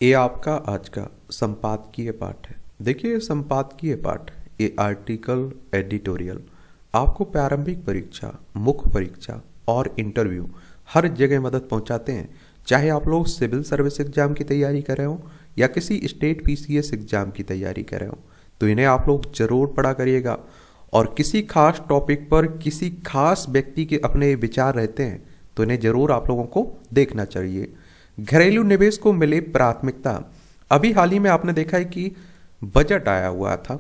ये आपका आज का संपादकीय पाठ है। देखिए, संपादकीय पाठ ये आर्टिकल एडिटोरियल आपको प्रारंभिक परीक्षा, मुख्य परीक्षा और इंटरव्यू हर जगह मदद पहुंचाते हैं। चाहे आप लोग सिविल सर्विस एग्जाम की तैयारी कर रहे हो या किसी स्टेट पीसीएस एग्जाम की तैयारी कर रहे हो, तो इन्हें आप लोग जरूर पढ़ा करिएगा। और किसी खास टॉपिक पर किसी खास व्यक्ति के अपने विचार रहते हैं, तो इन्हें जरूर आप लोगों को देखना चाहिए। घरेलू निवेश को मिले प्राथमिकता। अभी हाल ही में आपने देखा है कि बजट आया हुआ था,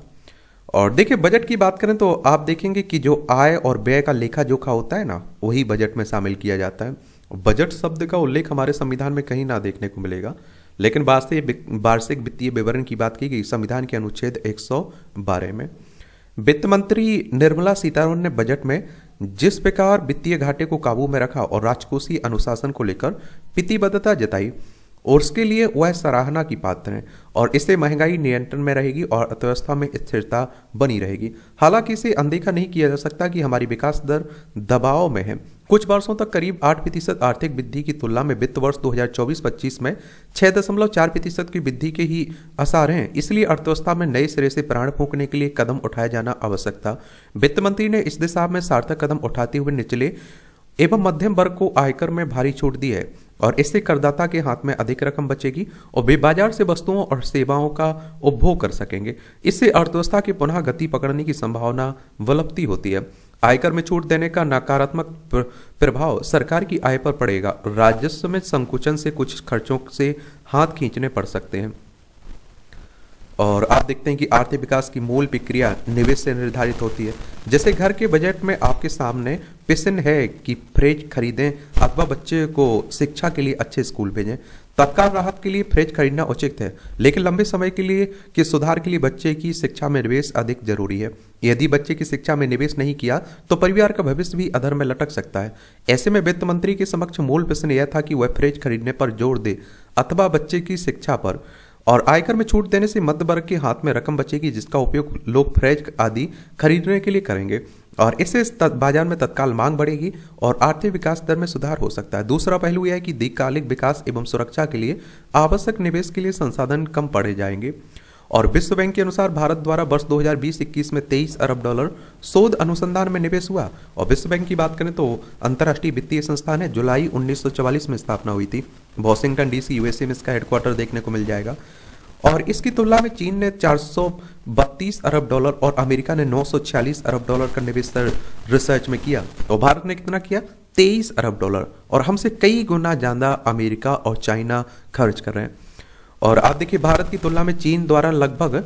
और देखिए बजट की बात करें तो आप देखेंगे कि जो आय और व्यय का लेखा जोखा होता है ना, वही बजट में शामिल किया जाता है। बजट शब्द का उल्लेख हमारे संविधान में कहीं ना देखने को मिलेगा, लेकिन वार्षिक वित्तीय विवरण की बात की गई संविधान के अनुच्छेद 112 में। वित्त मंत्री निर्मला सीतारमण ने बजट में जिस प्रकार वित्तीय घाटे को काबू में रखा और राजकोषीय अनुशासन को लेकर प्रतिबद्धता जताई, और उसके लिए वह सराहना की पात्र है। और इससे महंगाई नियंत्रण में रहेगी और अर्थव्यवस्था में स्थिरता बनी रहेगी। हालांकि इसे अनदेखा नहीं किया जा सकता कि हमारी विकास दर दबाव में है। कुछ वर्षों तक करीब 8% आर्थिक वृद्धि की तुलना में वित्त वर्ष 2024-25 में 6.4% की वृद्धि के ही आसार हैं। इसलिए अर्थव्यवस्था में नए सिरे से प्राण फूंकने के लिए कदम उठाया जाना आवश्यक था। वित्त मंत्री ने इस दिशा में सार्थक कदम उठाते हुए निचले एवं मध्यम वर्ग को आयकर में भारी छूट दी है, और इससे करदाता के हाथ में अधिक रकम बचेगी और वे बाजार से वस्तुओं और सेवाओं का उपभोग कर सकेंगे। इससे अर्थव्यवस्था की पुनः गति पकड़ने की संभावना वलप्ती होती है। आयकर में छूट देने का नकारात्मक प्रभाव सरकार की आय पर पड़ेगा। राजस्व में संकुचन से कुछ खर्चों से हाथ खींचने पड़ सकते हैं। और आप देखते हैं कि आर्थिक विकास की मूल प्रक्रिया निवेश से निर्धारित होती है। जैसे घर के बजट में आपके सामने पिसन है कि फ्रिज खरीदें अथवा बच्चे को शिक्षा के लिए अच्छे स्कूल भेजें। तत्काल राहत के लिए फ्रिज खरीदना उचित है, लेकिन लंबे समय के लिए के सुधार के लिए बच्चे की शिक्षा में निवेश अधिक जरूरी है। यदि बच्चे की शिक्षा में निवेश नहीं किया तो परिवार का भविष्य भी अधर में लटक सकता है। ऐसे में वित्त मंत्री के समक्ष मूल प्रश्न यह था कि वह फ्रिज खरीदने पर जोर दे अथवा बच्चे की शिक्षा पर। और आयकर में छूट देने से मध्य वर्ग के हाथ में रकम बचेगी, जिसका उपयोग लोग फ्रिज आदि खरीदने के लिए करेंगे, और इससे बाजार में तत्काल मांग बढ़ेगी और आर्थिक विकास दर में सुधार हो सकता है। दूसरा पहलू यह है कि दीर्घकालिक विकास एवं सुरक्षा के लिए आवश्यक निवेश के लिए संसाधन कम पड़े जाएंगे। और विश्व बैंक के अनुसार भारत द्वारा वर्ष 2020-21 में 23 अरब डॉलर शोध अनुसंधान में निवेश हुआ। और विश्व बैंक की बात करें तो अंतर्राष्ट्रीय वित्तीय संस्थान है, जुलाई 1944 में स्थापना हुई थी। वॉशिंगटन डीसी यूएसए में इसका हेडक्वार्टर देखने को मिल जाएगा। और इसकी तुलना में चीन ने 432 अरब डॉलर और अमेरिका ने 946 अरब डॉलर का निवेश रिसर्च में किया। और भारत ने कितना किया? 23 अरब डॉलर, और हमसे कई गुना ज़्यादा अमेरिका और चाइना खर्च कर रहे हैं। और आप देखिए भारत की तुलना में चीन द्वारा लगभग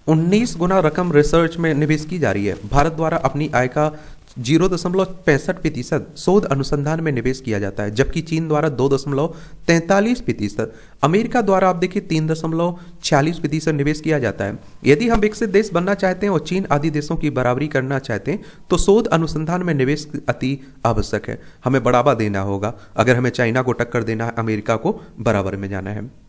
19 गुना रकम रिसर्च में निवेश की जा रही है। भारत द्वारा अपनी आय का 0.65% शोध अनुसंधान में निवेश किया जाता है, जबकि चीन द्वारा 2.43%। अमेरिका द्वारा आप देखिए 3.46% निवेश किया जाता है। यदि हम विकसित देश बनना चाहते हैं और चीन आदि देशों की बराबरी करना चाहते हैं, तो शोध अनुसंधान में निवेश अति आवश्यक है। हमें बढ़ावा देना होगा अगर हमें चाइना को टक्कर देना है, अमेरिका को बराबर में जाना है।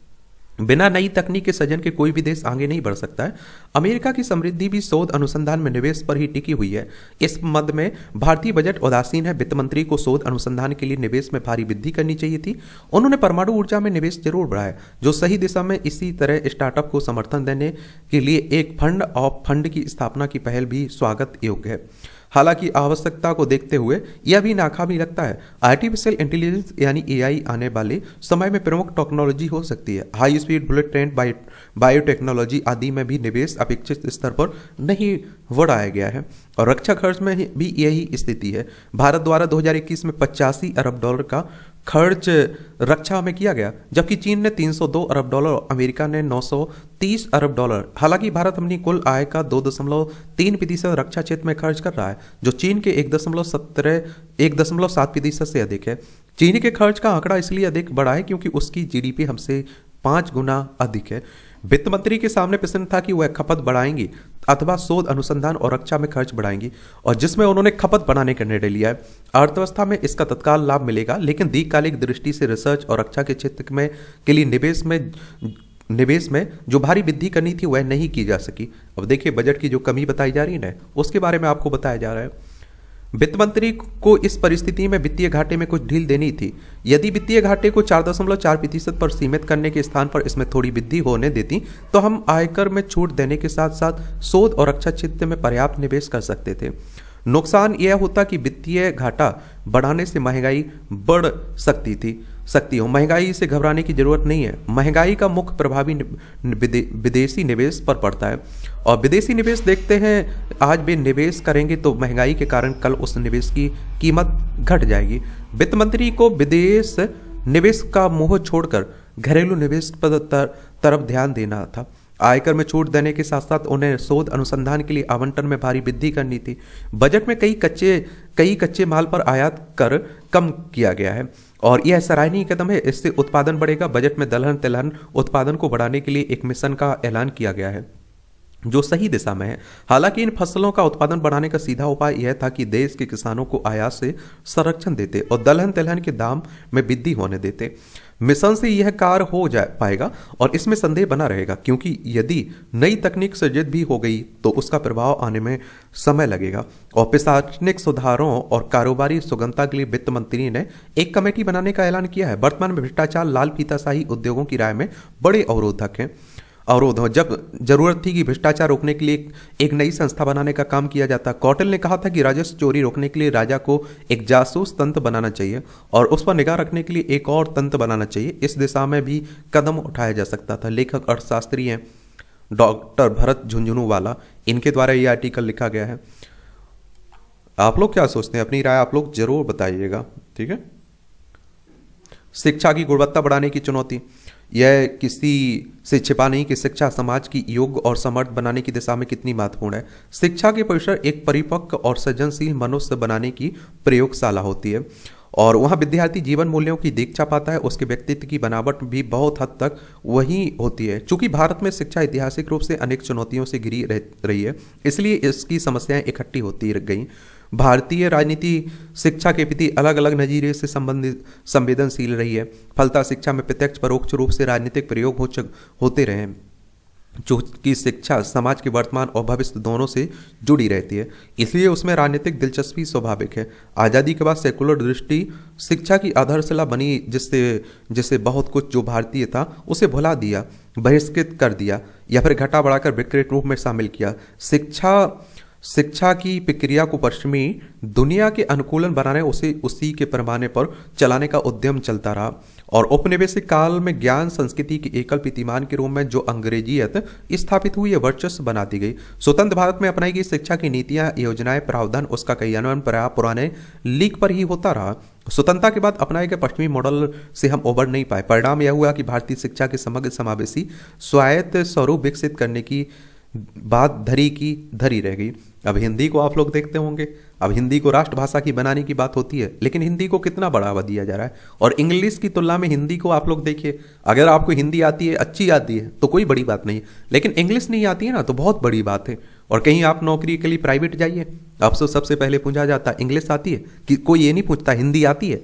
बिना नई तकनीक के सृजन के कोई भी देश आगे नहीं बढ़ सकता है। अमेरिका की समृद्धि भी शोध अनुसंधान में निवेश पर ही टिकी हुई है। इस मद में भारतीय बजट उदासीन है। वित्त मंत्री को शोध अनुसंधान के लिए निवेश में भारी वृद्धि करनी चाहिए थी। उन्होंने परमाणु ऊर्जा में निवेश जरूर बढ़ाया, जो सही दिशा में। इसी तरह स्टार्टअप को समर्थन देने के लिए एक फंड ऑफ फंड की स्थापना की पहल भी स्वागत योग्य है। हालांकि आवश्यकता को देखते हुए यह भी नाकामी लगता है। आर्टिफिशियल इंटेलिजेंस यानी एआई आने वाले समय में प्रमुख टेक्नोलॉजी हो सकती है। High speed bullet train, biotechnology आदि में भी निवेश अपेक्षित स्तर पर नहीं बढ़ाया गया है। और रक्षा खर्च में भी यही स्थिति है। भारत द्वारा 2021 में 85 अरब डॉलर का खर्च रक्षा में किया गया, जबकि चीन ने 302 अरब डॉलर और अमेरिका ने 930 अरब डॉलर। हालांकि भारत अपनी कुल आय का 2.3% रक्षा क्षेत्र में खर्च कर रहा है, जो चीन के 1.7% से अधिक है। चीन के खर्च का आंकड़ा इसलिए अधिक बढ़ा है क्योंकि उसकी जीडीपी हमसे 5 गुना अधिक है। वित्त मंत्री के सामने प्रश्न था कि वह खपत बढ़ाएंगी अथवा शोध अनुसंधान और रक्षा में खर्च बढ़ाएंगी, और जिसमें उन्होंने खपत बढ़ाने का निर्णय लिया है। अर्थव्यवस्था में इसका तत्काल लाभ मिलेगा, लेकिन दीर्घकालिक दृष्टि से रिसर्च और रक्षा के क्षेत्र में के लिए निवेश में जो भारी वृद्धि करनी थी वह नहीं की जा सकी। अब देखिए बजट की जो कमी बताई जा रही है ना, उसके बारे में आपको बताया जा रहा है। वित्त मंत्री को इस परिस्थिति में वित्तीय घाटे में कुछ ढील देनी थी। यदि वित्तीय घाटे को 4.4% पर सीमित करने के स्थान पर इसमें थोड़ी वृद्धि होने देती तो हम आयकर में छूट देने के साथ साथ शोध और रक्षा क्षेत्र में पर्याप्त निवेश कर सकते थे। नुकसान यह होता कि वित्तीय घाटा बढ़ाने से महंगाई बढ़ सकती हो। महंगाई से घबराने की जरूरत नहीं है। महंगाई का मुख्य प्रभावी विदेशी निवेश पर पड़ता है, और विदेशी निवेश देखते हैं आज वे निवेश करेंगे तो महंगाई के कारण कल उस निवेश की कीमत घट जाएगी। वित्त मंत्री को विदेश निवेश का मोह छोड़कर घरेलू निवेश पर तरफ ध्यान देना था। आयकर में छूट देने के साथ साथ उन्हें शोध अनुसंधान के लिए आवंटन में भारी वृद्धि करनी थी। बजट में कई कच्चे माल पर आयात कर कम किया गया है और यह सराहनीय कदम है। इससे उत्पादन बढ़ेगा। बजट में दलहन तिलहन उत्पादन को बढ़ाने के लिए एक मिशन का ऐलान किया गया है जो सही दिशा में है। हालांकि इन फसलों का उत्पादन बढ़ाने का सीधा उपाय यह था कि देश के किसानों को आयात से संरक्षण देते और दलहन तिलहन के दाम में वृद्धि होने देते। मिशन से यह कार्य हो पाएगा और इसमें संदेह बना रहेगा, क्योंकि यदि नई तकनीक सृजित भी हो गई तो उसका प्रभाव आने में समय लगेगा। और प्रशासनिक सुधारों और कारोबारी सुगमता के लिए वित्त मंत्री ने एक कमेटी बनाने का ऐलान किया है। वर्तमान में भ्रष्टाचार लाल फीताशाही उद्योगों की राय में बड़े अवरोध हो। जब जरूरत थी कि भ्रष्टाचार रोकने के लिए एक नई संस्था बनाने का काम किया जाता। कौटिल्य ने कहा था कि राजस्व चोरी रोकने के लिए राजा को एक जासूस तंत्र बनाना चाहिए और उस पर निगाह रखने के लिए एक और तंत्र बनाना चाहिए। इस दिशा में भी कदम उठाया जा सकता था। लेखक अर्थशास्त्री हैं डॉक्टर भरत झुंझुनूवाला, इनके द्वारा ये आर्टिकल लिखा गया है। आप लोग क्या सोचते हैं? अपनी राय आप लोग जरूर बताइएगा, ठीक है। शिक्षा की गुणवत्ता बढ़ाने की चुनौती, यह किसी से छिपा नहीं कि शिक्षा समाज की योग्य और समर्थ बनाने की दिशा में कितनी महत्वपूर्ण है। शिक्षा के परिसर एक परिपक्व और सृजनशील मनुष्य बनाने की प्रयोगशाला होती है और वहाँ विद्यार्थी जीवन मूल्यों की दीक्षा पाता है। उसके व्यक्तित्व की बनावट भी बहुत हद तक वही होती है। चूंकि भारत में शिक्षा ऐतिहासिक रूप से अनेक चुनौतियों से घिरी रही है, इसलिए इसकी समस्याएं इकट्ठी होती गई। भारतीय राजनीति शिक्षा के प्रति अलग अलग नजरिए से संवेदनशील रही है। फलता शिक्षा में प्रत्यक्ष परोक्ष रूप से राजनीतिक प्रयोग होते रहे हैं। चूंकि शिक्षा समाज के वर्तमान और भविष्य दोनों से जुड़ी रहती है, इसलिए उसमें राजनीतिक दिलचस्पी स्वाभाविक है। आज़ादी के बाद सेकुलर दृष्टि शिक्षा की आधारशिला बनी, जिससे बहुत कुछ जो भारतीय था उसे भुला दिया, बहिष्कृत कर दिया या फिर घटा बढ़ाकर विकृत रूप में शामिल किया। शिक्षा की प्रक्रिया को पश्चिमी दुनिया के अनुकूलन बनाने उसी के पैमाने पर चलाने का उद्यम चलता रहा और औपनिवेशिक काल में ज्ञान संस्कृति के एकल प्रतिमान के रूप में जो अंग्रेजियत स्थापित हुई है वर्चस्व बनाती गई। स्वतंत्र भारत में अपनाई गई शिक्षा की नीतियां, योजनाएं, प्रावधान, उसका क्रियान्वयन पुराने लीक पर ही होता रहा। स्वतंत्रता के बाद अपनाए गए पश्चिमी मॉडल से हम उबर नहीं पाए। परिणाम यह हुआ कि भारतीय शिक्षा के समग्र समावेशी स्वायत्त स्वरूप विकसित करने की बात धरी रह गई। अब हिंदी को आप लोग देखते होंगे, अब हिंदी को राष्ट्रभाषा की बनाने की बात होती है, लेकिन हिंदी को कितना बढ़ावा दिया जा रहा है। और इंग्लिश की तुलना में हिंदी को आप लोग देखिए, अगर आपको हिंदी आती है, अच्छी आती है तो कोई बड़ी बात नहीं, लेकिन इंग्लिश नहीं आती है ना तो बहुत बड़ी बात है। और कहीं आप नौकरी के लिए प्राइवेट जाइए, आपसे सबसे पहले पूछा जाता है इंग्लिश आती है, कि कोई ये नहीं पूछता हिंदी आती है।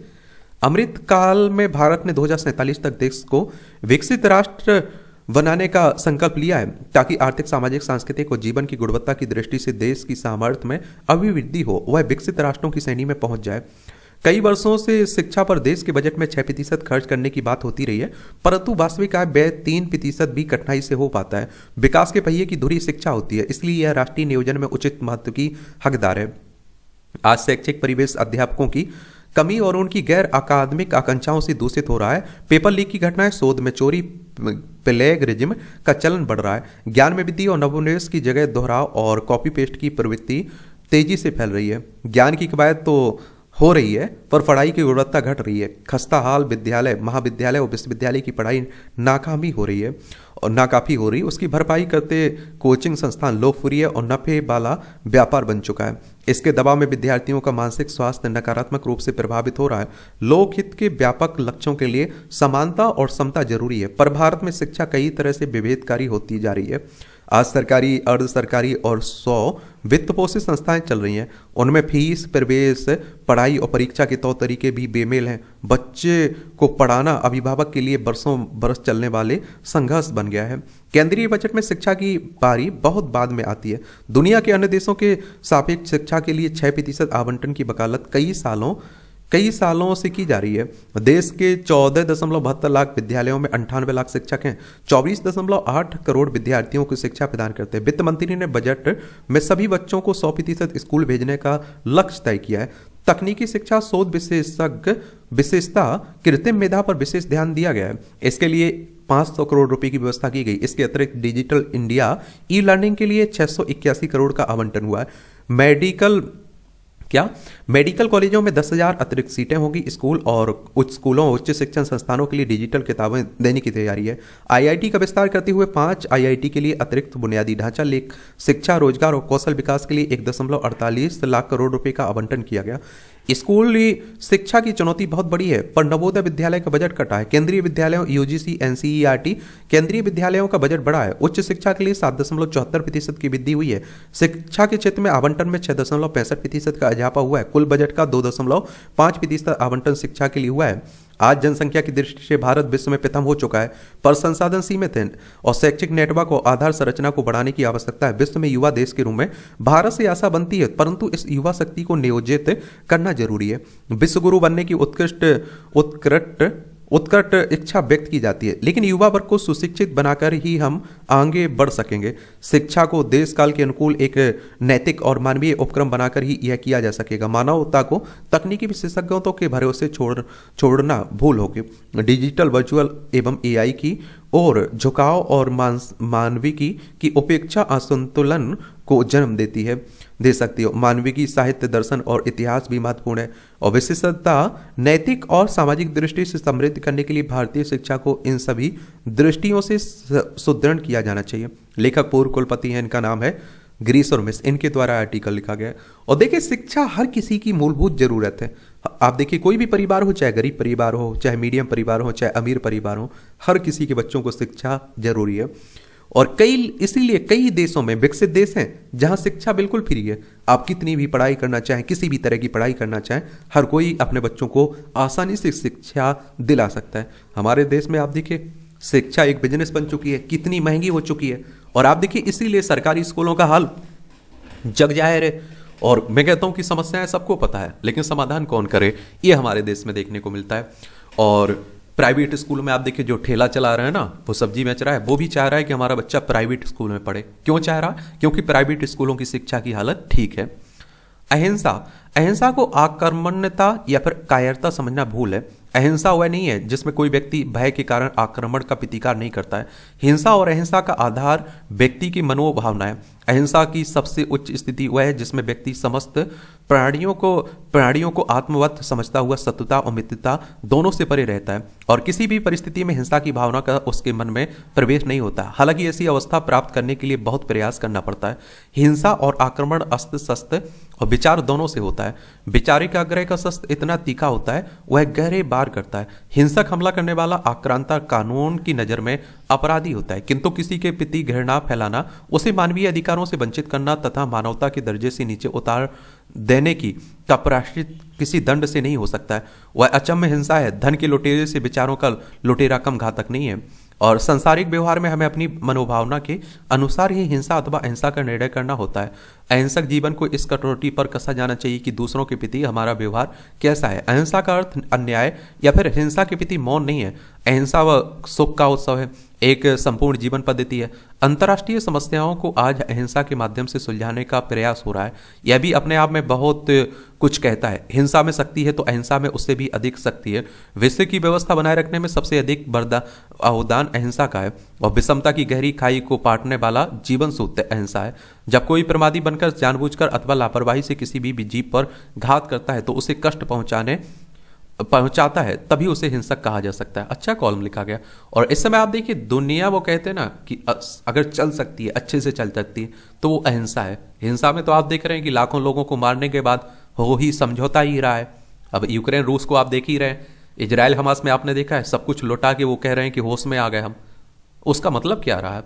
अमृत काल में भारत ने 2047 तक देश को विकसित राष्ट्र बनाने का संकल्प लिया है, ताकि आर्थिक, सामाजिक, सांस्कृतिक और जीवन की गुणवत्ता की दृष्टि से देश की सामर्थ्य में अभिवृद्धि हो, वह विकसित राष्ट्रों की श्रेणी में पहुंच जाए। कई वर्षों से शिक्षा पर देश के बजट में 6% खर्च करने की बात होती रही है, परंतु वास्तविक आय व्यय 3% भी कठिनाई से हो पाता है। विकास के पहिए की धुरी शिक्षा होती है, इसलिए यह राष्ट्रीय नियोजन में उचित महत्व की हकदार है। आज शैक्षिक परिवेश अध्यापकों की कमी और उनकी गैर अकादमिक आकांक्षाओं से दूषित हो रहा है। पेपर लीक की घटनाएं, शोध में चोरी, प्लेगरिज्म का चलन बढ़ रहा है। ज्ञान में वृद्धि और नवोन्मेष की जगह दोहराव और कॉपी पेस्ट की प्रवृत्ति तेजी से फैल रही है। ज्ञान की कवायद तो हो रही है पर पढ़ाई की गुणवत्ता घट रही है। खस्ता हाल विद्यालय, महाविद्यालय और विश्वविद्यालय की पढ़ाई नाकाफी हो रही है। उसकी भरपाई करते कोचिंग संस्थान लोकप्रिय और नफे वाला व्यापार बन चुका है। इसके दबाव में विद्यार्थियों का मानसिक स्वास्थ्य नकारात्मक रूप से प्रभावित हो रहा है। लोकहित के व्यापक लक्ष्यों के लिए समानता और समता जरूरी है, पर भारत में शिक्षा कई तरह से विभेदकारी होती जा रही है। आज सरकारी, अर्ध सरकारी और 100 वित्त पोषित संस्थाएं चल रही हैं। उनमें फीस, प्रवेश, पढ़ाई और परीक्षा के तौर तरीके भी बेमेल हैं। बच्चे को पढ़ाना अभिभावक के लिए बरसों बरस चलने वाले संघर्ष बन गया है। केंद्रीय बजट में शिक्षा की बारी बहुत बाद में आती है। दुनिया के अन्य देशों के सापेक्ष शिक्षा के लिए 6% आवंटन की वकालत कई सालों से की जा रही है। देश के 14.72 लाख विद्यालयों में 98 लाख शिक्षक हैं। 24.8 करोड़ विद्यार्थियों को शिक्षा प्रदान करते हैं। वित्त मंत्री ने बजट में सभी बच्चों को 100% स्कूल भेजने का लक्ष्य तय किया है। तकनीकी शिक्षा, शोध विशेषता, कृत्रिम मेधा पर विशेष ध्यान दिया गया है। इसके लिए 500 करोड़ रुपए की व्यवस्था की गई। इसके अतिरिक्त डिजिटल इंडिया ई लर्निंग के लिए 681 करोड़ का आवंटन हुआ है। मेडिकल कॉलेजों में 10,000 अतिरिक्त सीटें होंगी। स्कूल और उच्च स्कूलों और उच्च शिक्षण संस्थानों के लिए डिजिटल किताबें देने की तैयारी है। आईआईटी का विस्तार करते हुए 5 आईआईटी के लिए अतिरिक्त बुनियादी ढांचा, लेख, शिक्षा, रोजगार और कौशल विकास के लिए 1.48 लाख करोड़ रुपए का आवंटन किया गया। स्कूली शिक्षा की चुनौती बहुत बड़ी है, पर नवोदय विद्यालय का बजट कटा है। केंद्रीय विद्यालयों यूजीसी एनसीईआरटी केंद्रीय विद्यालयों का बजट बढ़ा है। उच्च शिक्षा के लिए 7.74% की वृद्धि हुई है। शिक्षा के क्षेत्र में आवंटन में 6.65% का इजाफा हुआ है। कुल बजट का 2.5% आवंटन शिक्षा के लिए हुआ है। आज जनसंख्या की दृष्टि से भारत विश्व में प्रथम हो चुका है, पर संसाधन सीमित हैं और शैक्षिक नेटवर्क और आधार संरचना को बढ़ाने की आवश्यकता है। विश्व में युवा देश के रूप में भारत से आशा बनती है, परंतु इस युवा शक्ति को नियोजित करना जरूरी है। विश्व गुरु बनने की उत्कट इच्छा व्यक्त की जाती है, लेकिन युवा वर्ग को सुशिक्षित बनाकर ही हम आगे बढ़ सकेंगे। शिक्षा को देश काल के अनुकूल एक नैतिक और मानवीय उपक्रम बनाकर ही यह किया जा सकेगा। मानवता को तकनीकी विशेषज्ञों के भरोसे छोड़ना भूल होगी। डिजिटल, वर्चुअल एवं एआई की और झुकाव और मानविकी की उपेक्षा असंतुलन को जन्म दे सकती है। मानविकी, साहित्य, दर्शन और इतिहास भी महत्वपूर्ण है और विशेषता नैतिक और सामाजिक दृष्टि से समृद्ध करने के लिए भारतीय शिक्षा को इन सभी दृष्टियों से सुदृढ़ किया जाना चाहिए। लेखक पूर्व कुलपति हैं, इनका नाम है गिरीश और मिस, इनके द्वारा आर्टिकल लिखा गया है। और देखिए, शिक्षा हर किसी की मूलभूत जरूरत है। आप देखिए, कोई भी परिवार हो, चाहे गरीब परिवार हो, चाहे मीडियम परिवार हो, चाहे अमीर परिवार हो, हर किसी के बच्चों को शिक्षा जरूरी है। और इसीलिए कई देशों में, विकसित देश हैं, जहां शिक्षा बिल्कुल फ्री है। आप कितनी भी पढ़ाई करना चाहें, किसी भी तरह की पढ़ाई करना चाहें, हर कोई अपने बच्चों को आसानी से शिक्षा दिला सकता है। हमारे देश में आप देखिए, शिक्षा एक बिजनेस बन चुकी है, कितनी महंगी हो चुकी है। और आप देखिए, इसीलिए सरकारी स्कूलों का हाल जग जाहिर है। और मैं कहता हूं कि समस्याएं सबको पता है, लेकिन समाधान कौन करे, ये हमारे देश में देखने को मिलता है। और प्राइवेट स्कूल में आप देखिए, जो ठेला चला रहा है ना, वो सब्जी बेच रहा है, वो भी चाह रहा है कि हमारा बच्चा प्राइवेट स्कूल में पढ़े। क्यों चाह रहा? क्योंकि प्राइवेट स्कूलों की शिक्षा की हालत ठीक है। अहिंसा को आक्रमणता या फिर कायरता समझना भूल है। अहिंसा वह नहीं है जिसमें कोई व्यक्ति भय के कारण आक्रमण का प्रतिकार नहीं करता है। हिंसा और अहिंसा का आधार व्यक्ति की मनोभावना है। अहिंसा की सबसे उच्च स्थिति वह है जिसमें व्यक्ति समस्त प्राणियों को आत्मवत समझता हुआ शत्रुता और मित्रता दोनों से परे रहता है और किसी भी परिस्थिति में हिंसा की भावना का उसके मन में प्रवेश नहीं होता। हालांकि ऐसी अवस्था प्राप्त करने के लिए बहुत प्रयास करना पड़ता है। हिंसा और आक्रमण अस्त्र शस्त्र और विचार दोनों से होता है। विचारिक आग्रह का शस्त्र इतना तीखा होता है, वह गहरे बार करता है। हिंसक हमला करने वाला आक्रांता कानून की नजर में अपराधी होता है, किंतु किसी के प्रति घृणा फैलाना, उसे मानवीय अधिकारों से वंचित करना तथा मानवता के दर्जे से नीचे उतार देने का प्रायश्चित किसी दंड से नहीं हो सकता है। वह अचम्य हिंसा है। धन के लुटेरे से विचारों का लुटेरा कम घातक नहीं है। और सांसारिक व्यवहार में हमें अपनी मनोभावना के अनुसार ही हिंसा अथवा अहिंसा का निर्णय करना होता है। अहिंसक जीवन को इस कटौती पर कसा जाना चाहिए कि दूसरों के प्रति हमारा व्यवहार कैसा है। अहिंसा का अर्थ अन्याय या फिर हिंसा के प्रति मौन नहीं है। अहिंसा व सुख का उत्सव है, एक संपूर्ण जीवन पद्धति है। अंतर्राष्ट्रीय समस्याओं को आज अहिंसा के माध्यम से सुलझाने का प्रयास हो रहा है। यह भी अपने आप में बहुत कुछ कहता है। हिंसा में शक्ति है तो अहिंसा में उससे भी अधिक शक्ति है। विश्व की व्यवस्था बनाए रखने में सबसे अधिक अवदान अहिंसा का है और विषमता की गहरी खाई को पाटने वाला जीवन सूत्र अहिंसा है। जब कोई प्रमादी बनकर जानबूझकर अथवा लापरवाही से किसी भी जीव पर घात करता है तो उसे कष्ट पहुंचाता है, तभी उसे हिंसक कहा जा सकता है। अच्छा कॉलम लिखा गया। और इस समय आप देखिए, दुनिया वो कहते हैं ना कि अगर चल सकती है, अच्छे से चल सकती है, तो वो अहिंसा है। हिंसा में तो आप देख रहे हैं कि लाखों लोगों को मारने के बाद हो ही समझौता ही रहा है। अब यूक्रेन रूस को आप देख ही रहे हैं, इजराइल हमास में आपने देखा है, सब कुछ लौटा के वो कह रहे हैं कि होश में आ गए हम। उसका मतलब क्या रहा है?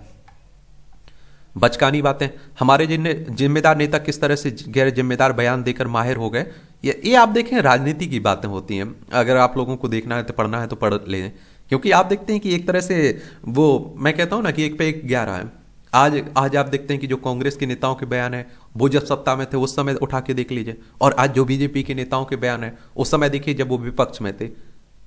बचकानी बातें, हमारे जिम्मेदार नेता किस तरह से गैर जिम्मेदार बयान देकर माहिर हो गए, ये आप देखें राजनीति की बातें होती हैं। अगर आप लोगों को देखना है तो पढ़ना है तो पढ़ लें, क्योंकि आप देखते हैं कि एक तरह से वो मैं कहता हूँ ना कि एक पे एक 11 है। आज आप देखते हैं कि जो कांग्रेस के नेताओं के बयान है वो जब सत्ता में थे उस समय उठा के देख लीजिए, और आज जो बीजेपी के नेताओं के बयान है उस समय देखिए जब वो विपक्ष में थे,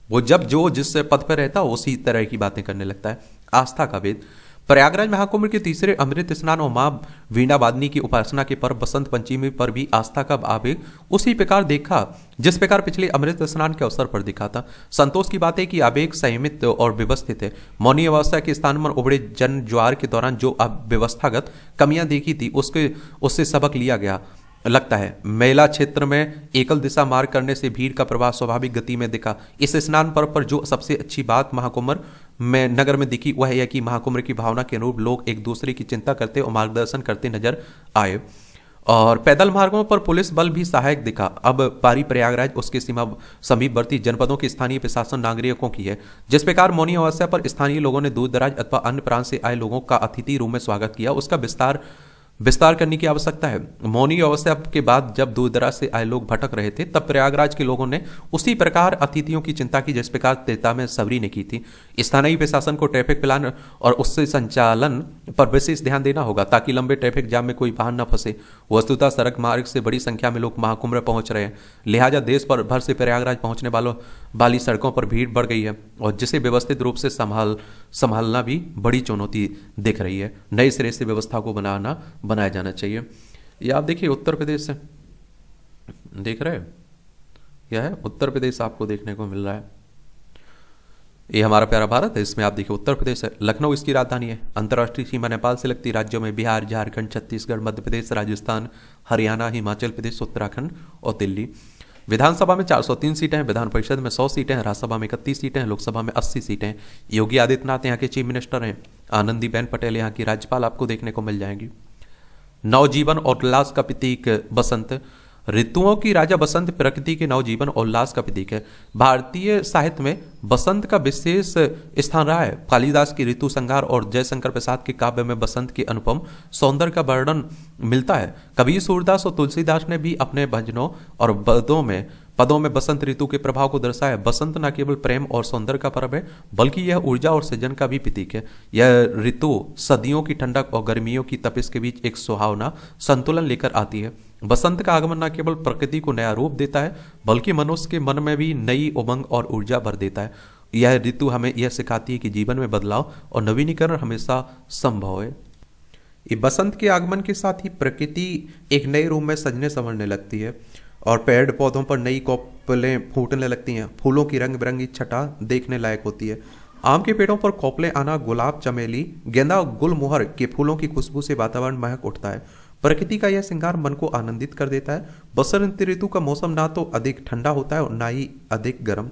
वो जब जो जिस पद पर रहता है उसी तरह की बातें करने लगता है। आस्था का भेद, प्रयागराज महाकुंभ के तीसरे अमृत स्नान और मां वीणा वादनी की उपासना के पर्व बसंत पंचमी पर भी आस्था का आवेग उसी प्रकार देखा जिस प्रकार पिछले अमृत स्नान के अवसर पर दिखा था। संतोष की बात है कि आवेग संयमित और व्यवस्थित है। मौनी अवस्था के स्थान पर उभरे जन ज्वार के दौरान जो व्यवस्थागत कमियां देखी थी उससे सबक लिया गया लगता है। मेला क्षेत्र में एकल दिशा मार्ग करने से भीड़ का प्रवाह स्वाभाविक गति में दिखा। इस स्नान पर्व पर जो सबसे अच्छी बात महाकुंभ में नगर में दिखी वह है कि महाकुंभ की भावना के अनुरूप लोग एक दूसरे की चिंता करते और मार्गदर्शन करते नजर आए, और पैदल मार्गों पर पुलिस बल भी सहायक दिखा। अब पारी प्रयागराज उसके समीपवर्ती जनपदों के स्थानीय प्रशासन नागरिकों की है। जिस प्रकार मौनी अमावस्या पर स्थानीय लोगों ने दूर दराज अथवा अन्य प्रांत से आए लोगों का अतिथि रूम में स्वागत किया, उसका विस्तार करने की आवश्यकता है। मौनी अवस्था के बाद जब दूर दराज से आए लोग भटक रहे थे तब प्रयागराज के लोगों ने उसी प्रकार अतिथियों की चिंता की जिस प्रकार त्रेता में सबरी ने की थी। स्थानीय प्रशासन को ट्रैफिक प्लान और उससे संचालन पर विशेष ध्यान देना होगा ताकि लंबे ट्रैफिक जाम में कोई वाहन न फंसे। वस्तुतः सड़क मार्ग से बड़ी संख्या में लोग महाकुंभ में पहुंच रहे हैं, लिहाजा देश भर से प्रयागराज पहुंचने वाली सड़कों पर भीड़ बढ़ गई है और जिसे व्यवस्थित रूप से संभालना भी बड़ी चुनौती दिख रही है। नए सिरे से व्यवस्था को बनाया जाना चाहिए। ये आप देखिए उत्तर प्रदेश से देख रहे हैं, यह है उत्तर प्रदेश आपको देखने को मिल रहा है। ये हमारा प्यारा भारत है, इसमें आप देखिए उत्तर प्रदेश है, लखनऊ इसकी राजधानी है। अंतर्राष्ट्रीय सीमा नेपाल से लगती राज्यों में बिहार, झारखंड, छत्तीसगढ़, मध्य प्रदेश, राजस्थान, हरियाणा, हिमाचल प्रदेश, उत्तराखंड और दिल्ली। विधानसभा में 403 सीटें हैं, विधान परिषद में 100 सीटें हैं, राज्यसभा में 31 सीटें हैं, लोकसभा में 80 सीटें हैं। योगी आदित्यनाथ यहाँ के चीफ मिनिस्टर हैं, आनंदीबेन पटेल यहाँ की राज्यपाल आपको देखने को मिल जाएंगी। नवजीवन और उल्लास का प्रतीक बसंत, ऋतुओं की राजा बसंत प्रकृति के नवजीवन और उल्लास का प्रतीक है। भारतीय साहित्य में बसंत का विशेष स्थान रहा है। कालिदास की ऋतु संहार और जयशंकर प्रसाद के काव्य में बसंत के अनुपम सौंदर्य का वर्णन मिलता है। कबीर, सूरदास और तुलसीदास ने भी अपने भजनों और पदों में बसंत ऋतु के प्रभाव को दर्शाया। बसंत न केवल प्रेम और सौंदर्य का पर्व है बल्कि यह ऊर्जा और सृजन का भी प्रतीक है। यह ऋतु सदियों की ठंडक और गर्मियों की तपिश के बीच एक सुहावना संतुलन लेकर आती है। बसंत का आगमन न केवल प्रकृति को नया रूप देता है बल्कि मनुष्य के मन में भी नई उमंग और ऊर्जा भर देता है। यह ऋतु हमें यह सिखाती है कि जीवन में बदलाव और नवीनीकरण हमेशा संभव है। ये बसंत के आगमन के साथ ही प्रकृति एक नए रूप में सजने संवरने लगती है और पेड़ पौधों पर नई कोपलें फूटने लगती हैं। फूलों की रंग बिरंगी छटा देखने लायक होती है। आम के पेड़ों पर कोपलें आना, गुलाब, चमेली, गेंदा, गुलमोहर के फूलों की खुशबू से वातावरण महक उठता है। प्रकृति का यह श्रृंगार मन को आनंदित कर देता है। बसंत ऋतु का मौसम ना तो अधिक ठंडा होता है और ना ही अधिक गर्म।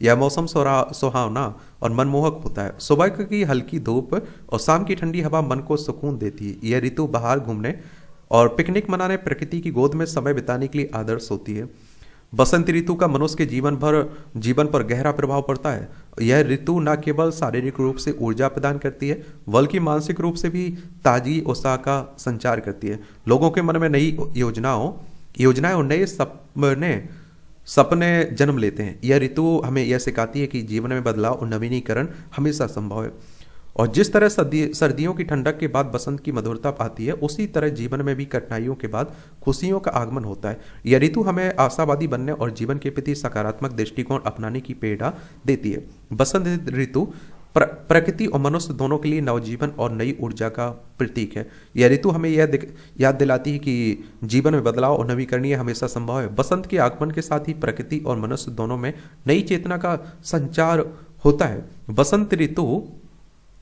यह मौसम सुहावना और मनमोहक होता है। सुबह की हल्की धूप और शाम की ठंडी हवा मन को सुकून देती है। यह ऋतु बाहर घूमने और पिकनिक मनाने, प्रकृति की गोद में समय बिताने के लिए आदर्श होती है। बसंत ऋतु का मनुष्य के जीवन पर गहरा प्रभाव पड़ता है। यह ऋतु न केवल शारीरिक रूप से ऊर्जा प्रदान करती है बल्कि मानसिक रूप से भी ताजगी उत्साह का संचार करती है। लोगों के मन में नई योजनाएं और नए सपने जन्म लेते हैं। यह ऋतु हमें यह सिखाती है कि जीवन में बदलाव और नवीनीकरण हमेशा संभव है। और जिस तरह सर्दियों की ठंडक के बाद बसंत की मधुरता आती है उसी तरह जीवन में भी कठिनाइयों के बाद खुशियों का आगमन होता है। यह ऋतु हमें आशावादी बनने और जीवन के प्रति सकारात्मक दृष्टिकोण अपनाने की प्रेरणा देती है। बसंत ऋतु प्रकृति और मनुष्य दोनों के लिए नवजीवन और नई ऊर्जा का प्रतीक है। यह ऋतु हमें यह याद दिलाती है कि जीवन में बदलाव और नवीकरणीय हमेशा संभव है। बसंत के आगमन के साथ ही प्रकृति और मनुष्य दोनों में नई चेतना का संचार होता है।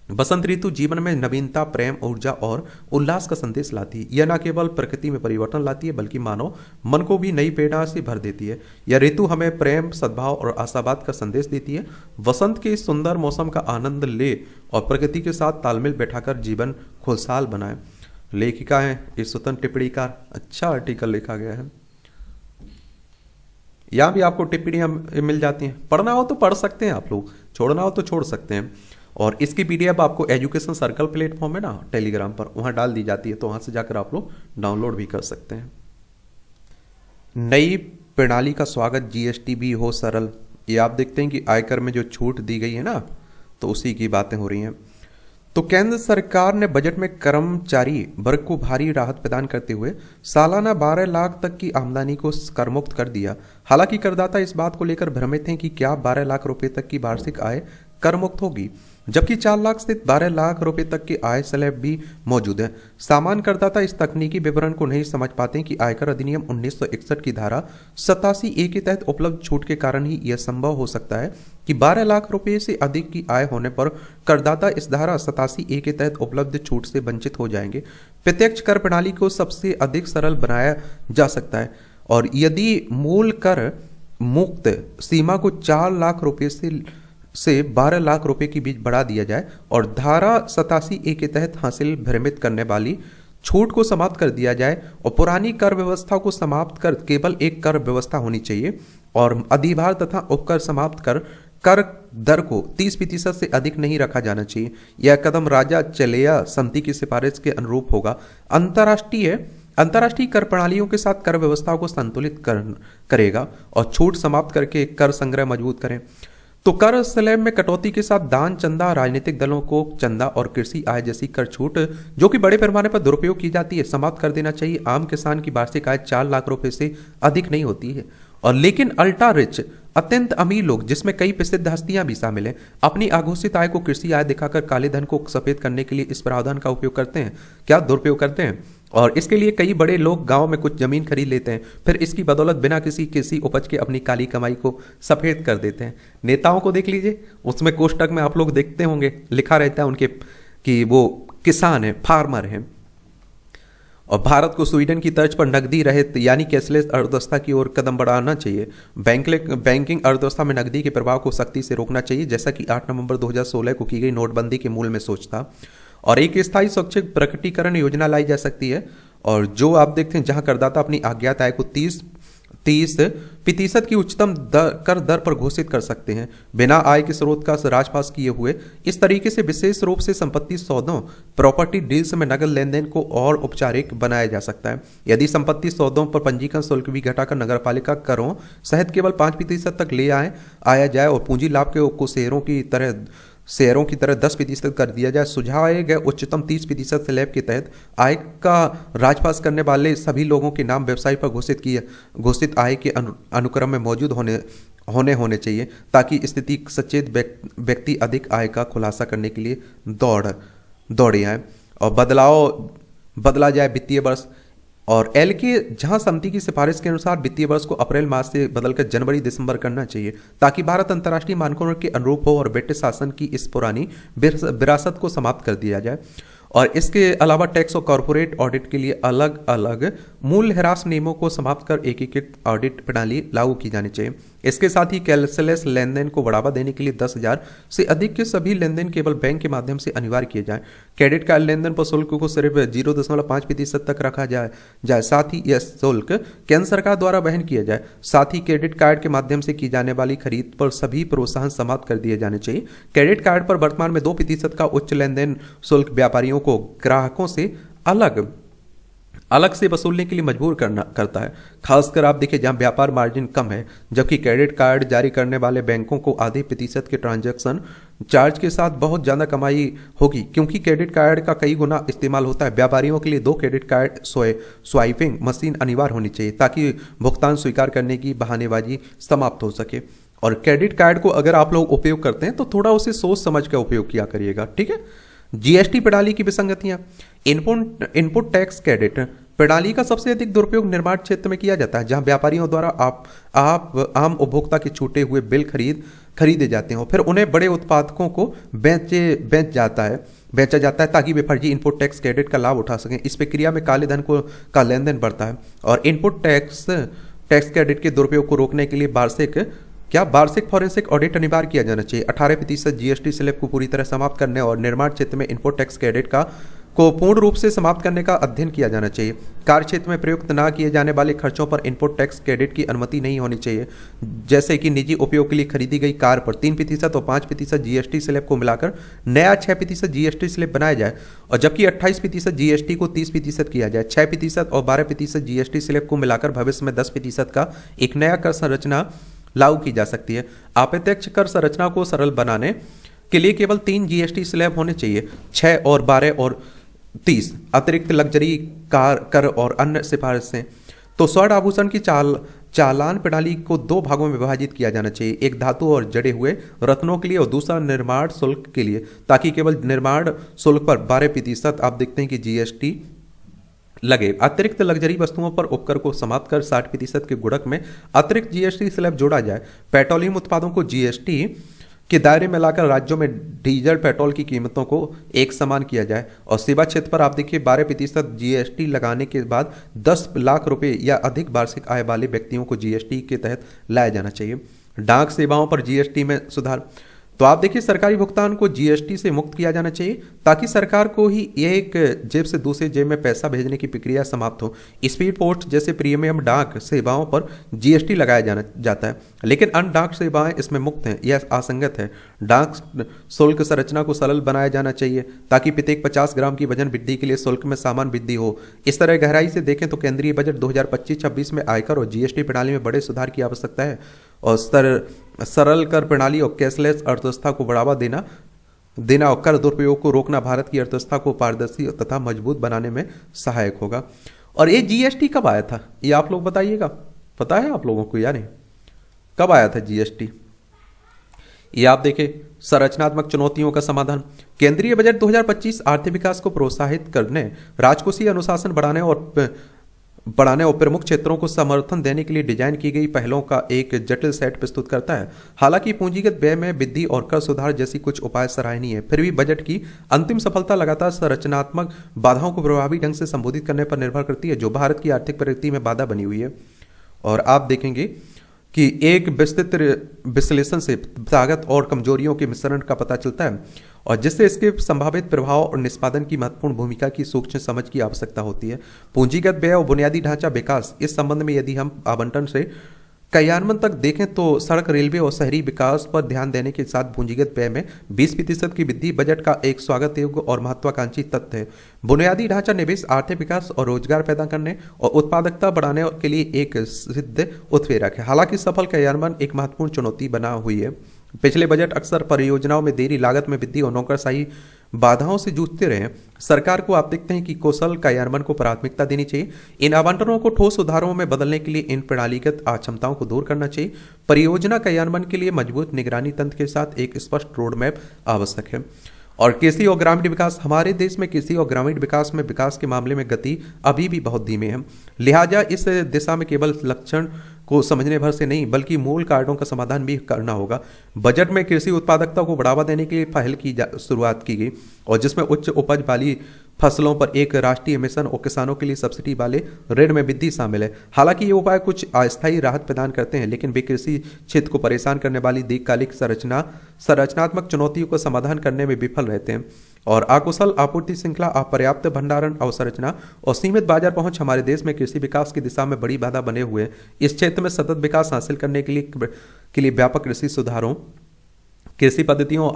बसंत ऋतु जीवन में नवीनता, प्रेम, ऊर्जा और उल्लास का संदेश लाती है। यह न केवल प्रकृति में परिवर्तन लाती है बल्कि मानव मन को भी नई प्रेरणा से भर देती है। यह ऋतु हमें प्रेम, सद्भाव और आशावाद का संदेश देती है। बसंत के इस सुंदर मौसम का आनंद ले और प्रकृति के साथ तालमेल बैठाकर जीवन खुशहाल बनाए। लेखिका है इस स्वतंत्र टिप्पणीकार, अच्छा आर्टिकल लिखा गया है। यहाँ भी आपको टिप्पणियां मिल जाती हैं, पढ़ना हो तो पढ़ सकते हैं आप लोग, छोड़ना हो तो छोड़ सकते हैं। और इसकी पीडीएफ आपको एजुकेशन सर्कल प्लेटफॉर्म है ना टेलीग्राम पर, वहाँ डाल दी जाती है, तो वहाँ से जाकर आप लोग डाउनलोड भी कर सकते हैं। नई प्रणाली का स्वागत, जीएसटी भी हो सरल। ये आप देखते हैं कि आयकर में जो छूट दी गई है ना, तो उसी की बातें हो रही हैं। तो केंद्र सरकार ने बजट में कर्मचारी वर्ग को भारी राहत प्रदान करते हुए सालाना 12 लाख तक की आमदनी को करमुक्त कर दिया। हालांकि करदाता इस बात को लेकर भ्रमित हैं कि क्या 12 लाख रुपए तक की वार्षिक आय कर मुक्त होगी, जबकि 4 लाख से 12 लाख रुपए तक की आय स्लैब भी मौजूद है। सामान्य करदाता इस तकनीकी विवरण को नहीं समझ पाते कि आयकर अधिनियम 1961 की धारा 87A के तहत उपलब्ध छूट के कारण ही यह संभव हो सकता है कि 12 लाख रुपए से अधिक की आय होने पर करदाता इस धारा 87A के तहत उपलब्ध छूट से वंचित हो जाएंगे। प्रत्यक्ष कर प्रणाली को सबसे अधिक सरल बनाया जा सकता है, और यदि मूल कर मुक्त सीमा को 4 लाख रुपए से 12 लाख रुपए के बीच बढ़ा दिया जाए और धारा 87A के तहत हासिल भ्रमित करने वाली छूट को समाप्त कर दिया जाए और पुरानी कर व्यवस्था को समाप्त कर केवल एक कर व्यवस्था होनी चाहिए, और अधिभार तथा उपकर समाप्त कर दर को 30% से अधिक नहीं रखा जाना चाहिए। यह कदम राजा चलेया समिति की सिफारिश के अनुरूप होगा। अंतर्राष्ट्रीय कर प्रणालियों के साथ कर व्यवस्था को संतुलित करेगा और छूट समाप्त करके कर संग्रह मजबूत करें। तो कर स्लैब में कटौती के साथ दान, चंदा, राजनीतिक दलों को चंदा और कृषि आय जैसी कर छूट जो कि बड़े पैमाने पर दुरुपयोग की जाती है, समाप्त कर देना चाहिए। आम किसान की वार्षिक आय 4 लाख रुपए से अधिक नहीं होती है, और लेकिन अल्ट्रा रिच अत्यंत अमीर लोग, जिसमें कई प्रसिद्ध हस्तियां भी शामिल हैं, अपनी अघोषित आय को कृषि आय दिखाकर काले धन को सफेद करने के लिए इस प्रावधान का उपयोग करते हैं, क्या दुरुपयोग करते हैं। और इसके लिए कई बड़े लोग गांव में कुछ जमीन खरीद लेते हैं, फिर इसकी बदौलत बिना किसी उपज के अपनी काली कमाई को सफेद कर देते हैं। नेताओं को देख लीजिए, उसमें कोष्टक में आप लोग देखते होंगे लिखा रहता है उनके कि वो किसान है, फार्मर है। और भारत को स्वीडन की तर्ज पर नकदी रहित यानी कैशलेस अर्थव्यवस्था की ओर कदम बढ़ाना चाहिए। बैंकिंग अर्थव्यवस्था में नकदी के प्रभाव को सख्ती से रोकना चाहिए, जैसा कि 8 नवंबर 2016 को की गई नोटबंदी के मूल में सोच था। और एक स्थायी स्वैच्छिक प्रकटीकरण योजना लाई जा सकती है, और जो आप देखते हैं जहां करदाता अपनी अज्ञात आय को 30% की उच्चतम कर दर पर घोषित कर सकते हैं बिना आय के स्रोत का राजपास किए हुए। इस तरीके से विशेष रूप से संपत्ति सौदों, प्रॉपर्टी डील्स में नगद लेन देन को और औपचारिक बनाया जा सकता है। यदि संपत्ति सौदों पर पंजीकरण शुल्क भी घटाकर नगरपालिका करों सहित केवल 5% तक ले आया जाए और पूंजी लाभ को शेयरों की तरह 10% कर दिया जाए। सुझाए गए उच्चतम 30% स्लैब के तहत आय का राजपास करने वाले सभी लोगों के नाम वेबसाइट पर घोषित आय के अनुक्रम में मौजूद होने चाहिए, ताकि स्थिति सचेत व्यक्ति अधिक आय का खुलासा करने के लिए दौड़े आए और बदला जाए वित्तीय वर्ष। और एल के जहां समिति की सिफारिश के अनुसार वित्तीय वर्ष को अप्रैल मास से बदलकर जनवरी दिसंबर करना चाहिए, ताकि भारत अंतर्राष्ट्रीय मानकों के अनुरूप हो और ब्रिटिश शासन की इस पुरानी विरासत को समाप्त कर दिया जाए। और इसके अलावा टैक्स और कॉर्पोरेट ऑडिट के लिए अलग अलग मूल्य ह्रास नियमों को समाप्त कर एकीकृत ऑडिट प्रणाली लागू की जानी चाहिए। इसके साथ ही कैशलेस लेन देन को बढ़ावा देने के लिए 10,000 से अधिक के सभी लेन देन केवल बैंक के माध्यम से अनिवार्य किए जाएं। क्रेडिट कार्ड लेन देन पर शुल्क को सिर्फ 0.5% तक रखा जाए। साथ ही यह शुल्क केंद्र सरकार द्वारा वहन किया जाए। साथ ही क्रेडिट कार्ड के माध्यम से की जाने वाली खरीद पर सभी प्रोत्साहन समाप्त कर दिए जाने चाहिए। क्रेडिट कार्ड पर वर्तमान में 2% का उच्च लेन देन शुल्क व्यापारियों को ग्राहकों से अलग से वसूलने के लिए मजबूर करता है, खासकर आप देखिए जहां व्यापार मार्जिन कम है, जबकि क्रेडिट कार्ड जारी करने वाले बैंकों को आधे प्रतिशत के ट्रांजैक्शन चार्ज के साथ बहुत ज़्यादा कमाई होगी, क्योंकि क्रेडिट कार्ड का कई गुना इस्तेमाल होता है। व्यापारियों के लिए 2 क्रेडिट कार्ड स्वाइपिंग मशीन अनिवार्य होनी चाहिए, ताकि भुगतान स्वीकार करने की बहानेबाजी समाप्त हो सके। और क्रेडिट कार्ड को अगर आप लोग उपयोग करते हैं तो थोड़ा उसे सोच समझ कर उपयोग किया करिएगा, ठीक है। जीएसटी प्रणाली की विसंगतियां, इनपुट टैक्स क्रेडिट प्रणाली का सबसे अधिक दुरुपयोग निर्माण क्षेत्र में किया जाता है, जहां व्यापारियों द्वारा आम उपभोक्ता के छूटे हुए बिल खरीदे जाते हैं और फिर उन्हें बड़े उत्पादकों को बेचा जाता है ताकि वे फर्जी इनपुट टैक्स क्रेडिट का लाभ उठा सकें। इस प्रक्रिया में काले धन का लेन देन बढ़ता है। और इनपुट टैक्स क्रेडिट के दुरुपयोग को रोकने के लिए वार्षिक फॉरेंसिक ऑडिट अनिवार्य किया जाना चाहिए। 18% जीएसटी स्लैब को पूरी तरह समाप्त करने और निर्माण क्षेत्र में इनपुट टैक्स क्रेडिट को पूर्ण रूप से समाप्त करने का अध्ययन किया जाना चाहिए। कार्य क्षेत्र में प्रयुक्त न किए जाने वाले खर्चों पर इनपुट टैक्स क्रेडिट की अनुमति नहीं होनी चाहिए, जैसे कि निजी उपयोग के लिए खरीदी गई कार पर 3% और 5% जीएसटी स्लैब को मिलाकर नया 6% जीएसटी स्लैब बनाया जाए, और जबकि 28% जीएसटी को 30% किया जाए। 6% और 12% जीएसटी स्लैब को मिलाकर भविष्य में 10% का एक नया कर संरचना लागू की जा सकती है। अप्रत्यक्ष कर संरचना को सरल बनाने के लिए केवल 3 जीएसटी स्लैब होने चाहिए, 6 और 12 और 30। अतिरिक्त लग्जरी कार कर और अन्य सिफारिशें। तो स्वर्ण आभूषण की चालान प्रणाली को 2 भागों में विभाजित किया जाना चाहिए, एक धातु और जड़े हुए रत्नों के लिए और दूसरा निर्माण शुल्क के लिए, ताकि केवल निर्माण शुल्क पर 12% आप देखते हैं कि जीएसटी लगे। अतिरिक्त लग्जरी वस्तुओं पर उपकर को समाप्त कर 60% के गुणक में अतिरिक्त जीएसटी स्लैब जोड़ा जाए। पेट्रोलियम उत्पादों को जीएसटी के दायरे में लाकर राज्यों में डीजल पेट्रोल की कीमतों को एक समान किया जाए, और सेवा क्षेत्र पर आप देखिए 12% जीएसटी लगाने के बाद 10 लाख रुपए या अधिक वार्षिक आय वाले व्यक्तियों को जीएसटी के तहत लाया जाना चाहिए। डाक सेवाओं पर जीएसटी में सुधार। तो आप देखिए सरकारी भुगतान को जीएसटी से मुक्त किया जाना चाहिए, ताकि सरकार को ही एक जेब से दूसरे जेब में पैसा भेजने की प्रक्रिया समाप्त हो। स्पीड पोस्ट जैसे प्रीमियम डाक सेवाओं पर जीएसटी लगाया जाता है, लेकिन अन्य डाक सेवाएं इसमें मुक्त हैं, यह असंगत है। डाक शुल्क संरचना को सरल बनाया जाना चाहिए, ताकि प्रत्येक 50 ग्राम की वजन वृद्धि के लिए शुल्क में सामान वृद्धि हो। इस तरह गहराई से देखें तो केंद्रीय बजट 2025-26 में आयकर और जीएसटी प्रणाली में बड़े सुधार की आवश्यकता है, और सरल कर प्रणाली और कैशलेस अर्थव्यवस्था को बढ़ावा देना और कर दुरुपयोग को रोकना भारत की अर्थव्यवस्था को पारदर्शी तथा मजबूत बनाने में सहायक होगा। और ये जीएसटी कब आया था, ये आप लोग बताइएगा, पता है आप लोगों को या नहीं? कब आया था जीएसटी? ये आप देखें संरचनात्मक चुनौतियों का समाधान। केंद्रीय बजट 2025 आर्थिक विकास को प्रोत्साहित करने, राजकोषीय अनुशासन बढ़ाने और प्रमुख क्षेत्रों को समर्थन देने के लिए डिजाइन की गई पहलों का एक जटिल सेट प्रस्तुत करता है। हालांकि पूंजीगत व्यय में वृद्धि और कर सुधार जैसी कुछ उपाय सराहनीय है, फिर भी बजट की अंतिम सफलता लगातार संरचनात्मक बाधाओं को प्रभावी ढंग से संबोधित करने पर निर्भर करती है, जो भारत की आर्थिक प्रगति में बाधा बनी हुई है। और आप देखेंगे कि एक विस्तृत विश्लेषण से ताकत और कमजोरियों के मिश्रण का पता चलता है, और जिससे इसके संभावित प्रभाव और निष्पादन की महत्वपूर्ण भूमिका की सूक्ष्म समझ की आवश्यकता होती है। पूंजीगत व्यय और बुनियादी ढांचा विकास, इस संबंध में यदि हम आवंटन से क्रियान्वयन तक देखें तो सड़क, रेलवे और शहरी विकास पर ध्यान देने के साथ पूंजीगत व्यय में 20% की वृद्धि बजट का एक स्वागत योग्य और महत्वाकांक्षी तथ्य है। बुनियादी ढांचा निवेश आर्थिक विकास और रोजगार पैदा करने और उत्पादकता बढ़ाने के लिए एक सिद्ध उत्प्रेरक है। हालांकि सफल क्रियान्वयन एक महत्वपूर्ण चुनौती बना हुई है। पिछले बजट अक्सर परियोजनाओं में देरी, लागत में वृद्धि और नौकरशाही बाधाओं से जूझते रहे। सरकार को आप देखते हैं कि कौशल क्रियान्वयन को प्राथमिकता देनी चाहिए। इन आवंटनों को ठोस सुधारों में बदलने के लिए इन प्रणालीगत अक्षमताओं को दूर करना चाहिए। परियोजना क्रियान्वयन के लिए मजबूत निगरानी तंत्र के साथ एक स्पष्ट रोड मैप आवश्यक है। और कृषि और ग्रामीण विकास, हमारे देश में कृषि और ग्रामीण विकास में विकास के मामले में गति अभी भी बहुत धीमे है। लिहाजा इस दिशा में केवल लक्षण को समझने भर से नहीं बल्कि मूल कारणों का समाधान भी करना होगा। बजट में कृषि उत्पादकता को बढ़ावा देने के लिए पहल की शुरुआत की गई, और जिसमें उच्च उपज वाली फसलों पर एक राष्ट्रीय मिशन और किसानों के लिए सब्सिडी वाले ऋण में वृद्धि शामिल है। हालांकि ये उपाय कुछ अस्थायी राहत प्रदान करते हैं, लेकिन वे कृषि क्षेत्र को परेशान करने वाली दीर्घकालिक संरचनात्मक चुनौतियों का समाधान करने में विफल रहते हैं। और अकुशल आपूर्ति श्रृंखला, अपर्याप्त भंडारण अवसंरचना और सीमित बाजार पहुंच हमारे देश में कृषि विकास की दिशा में बड़ी बाधा बने हुए हैं। इस क्षेत्र में सतत विकास हासिल करने के लिए व्यापक कृषि सुधारों, कृषि पद्धतियों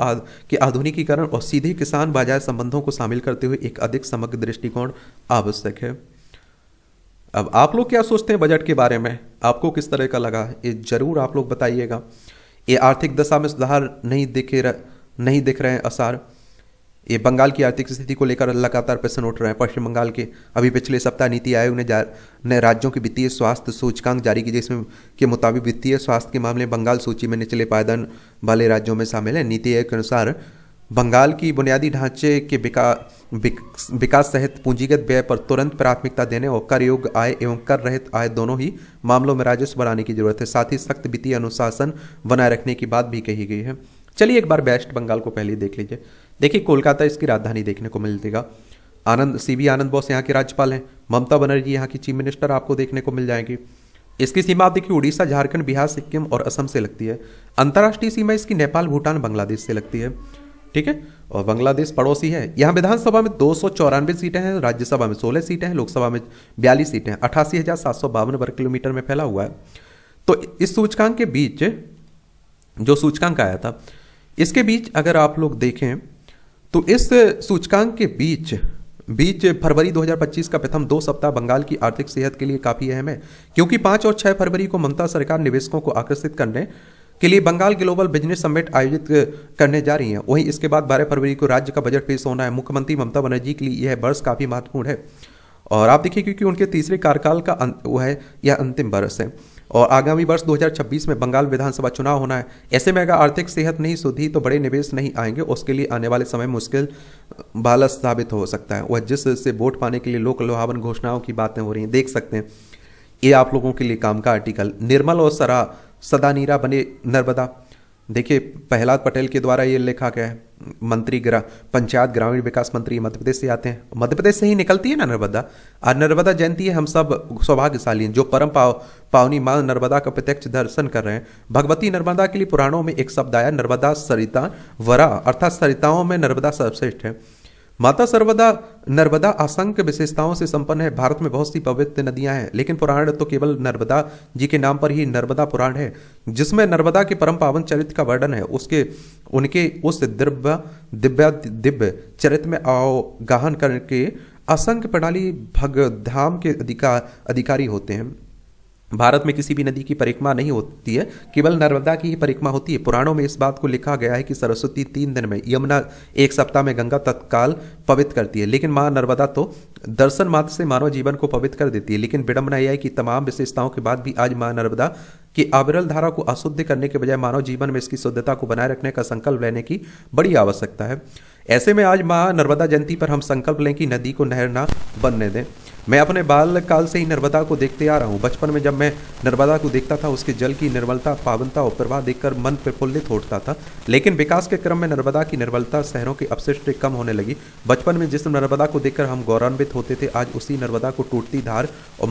के आधुनिकीकरण और सीधे किसान बाजार संबंधों को शामिल करते हुए एक अधिक समग्र दृष्टिकोण आवश्यक है। अब आप लोग क्या सोचते हैं बजट के बारे में? आपको किस तरह का लगा, ये जरूर आप लोग बताइएगा। ये आर्थिक दशा में सुधार नहीं दिख रहे हैं आसार। ये बंगाल की आर्थिक स्थिति को लेकर लगातार प्रश्न उठ रहे हैं। पश्चिम बंगाल के अभी पिछले सप्ताह नीति आयोग ने राज्यों की वित्तीय स्वास्थ्य सूचकांक जारी की, जिसमें के मुताबिक वित्तीय स्वास्थ्य के मामले में बंगाल सूची में निचले पायदान वाले राज्यों में शामिल है। नीति आयोग के अनुसार बंगाल की बुनियादी ढांचे के विकास सहित पूंजीगत व्यय पर तुरंत प्राथमिकता देने और कर योग्य आय एवं कर रहित आय दोनों ही मामलों में राजस्व बढ़ाने की जरूरत है। साथ ही सख्त वित्तीय अनुशासन बनाए रखने की बात भी कही गई है। चलिए एक बार वेस्ट बंगाल को पहले देख लीजिए। देखिए कोलकाता इसकी राजधानी देखने को मिलेगा। सीवी आनंद बोस यहाँ के राज्यपाल हैं। ममता बनर्जी यहाँ की चीफ मिनिस्टर आपको देखने को मिल जाएंगी। इसकी सीमा आप देखिए उड़ीसा, झारखंड, बिहार, सिक्किम और असम से लगती है। अंतर्राष्ट्रीय सीमा इसकी नेपाल, भूटान, बांग्लादेश से लगती है। ठीक है। और बांग्लादेश पड़ोसी है। यहाँ विधानसभा में 294 सीटें हैं, राज्यसभा में 16 सीटें हैं, लोकसभा में 42 सीटें हैं, 88,752 वर्ग किलोमीटर में फैला हुआ है। तो इस सूचकांक के बीच जो सूचकांक आया था, इसके बीच अगर आप लोग देखें तो इस सूचकांक के बीच फरवरी 2025 का प्रथम 2 सप्ताह बंगाल की आर्थिक सेहत के लिए काफी अहम है, क्योंकि 5 और 6 फरवरी को ममता सरकार निवेशकों को आकर्षित करने के लिए बंगाल ग्लोबल बिजनेस समिट आयोजित करने जा रही है। वहीं इसके बाद 12 फरवरी को राज्य का बजट पेश होना है। मुख्यमंत्री ममता बनर्जी के लिए यह वर्ष काफी महत्वपूर्ण है। और आप देखिए, क्योंकि उनके तीसरे कार्यकाल का वो है, यह अंतिम वर्ष है और आगामी वर्ष 2026 में बंगाल विधानसभा चुनाव होना है। ऐसे में अगर आर्थिक सेहत नहीं सुधरी तो बड़े निवेश नहीं आएंगे, उसके लिए आने वाले समय मुश्किल वाला साबित हो सकता है। वह जिससे वोट पाने के लिए लोक लुभावन घोषणाओं की बातें हो रही हैं, देख सकते हैं। ये आप लोगों के लिए काम का आर्टिकल। निर्मल और सदा नीरा बने नर्मदा। देखिए, प्रहलाद पटेल के द्वारा ये लिखा गया है। मंत्री पंचायत ग्रामीण विकास मंत्री मध्य प्रदेश से आते हैं, मध्य प्रदेश से ही निकलती है ना नर्मदा। आज नर्मदा जयंती है, हम सब सौभाग्यशाली हैं जो परम पावनी मां नर्मदा का प्रत्यक्ष दर्शन कर रहे हैं। भगवती नर्मदा के लिए पुराणों में एक शब्द आया, नर्मदा सरिता वरा, अर्थात सरिताओं में नर्मदा सर्वश्रेष्ठ है। माता नर्मदा असंख्य विशेषताओं से संपन्न है। भारत में बहुत सी पवित्र नदियां हैं, लेकिन पुराण तो केवल नर्मदा जी के नाम पर ही नर्मदा पुराण है, जिसमें नर्मदा के परम पावन चरित्र का वर्णन है। उनके उस दिव्य चरित्र में अवगाहन करके असंख्य प्रणाली भगधाम के अधिकारी होते हैं। भारत में किसी भी नदी की परिक्रमा नहीं होती है, केवल नर्मदा की ही परिक्रमा होती है। पुराणों में इस बात को लिखा गया है कि सरस्वती 3 दिन में, यमुना 1 सप्ताह में, गंगा तत्काल पवित्र करती है। लेकिन मां नर्मदा तो दर्शन मात्र से मानव जीवन को पवित्र कर देती है। लेकिन विडंबना यह है कि तमाम विशेषताओं के बाद भी आज मां नर्मदा की अविरल धारा को अशुद्ध करने के बजाय मानव जीवन में इसकी शुद्धता को बनाए रखने का संकल्प लेने की बड़ी आवश्यकता है। ऐसे में आज मां नर्मदा जयंती पर हम संकल्प लें कि नदी को नहर ना बनने दें। मैं अपने बाल काल से ही नर्मदा को देखते आ रहा हूँ। बचपन में जब मैं नर्मदा को देखता था, उसके जल की निर्मलता, पावनता और प्रवाह देखकर मन प्रफुल्लित होता था। लेकिन विकास के क्रम में नर्मदा की निर्मलता शहरों के अपशिष्ट कम होने लगी। बचपन में जिस नर्मदा को देखकर हम गौरवान्वित होते थे, आज उसी नर्मदा को टूटती धार और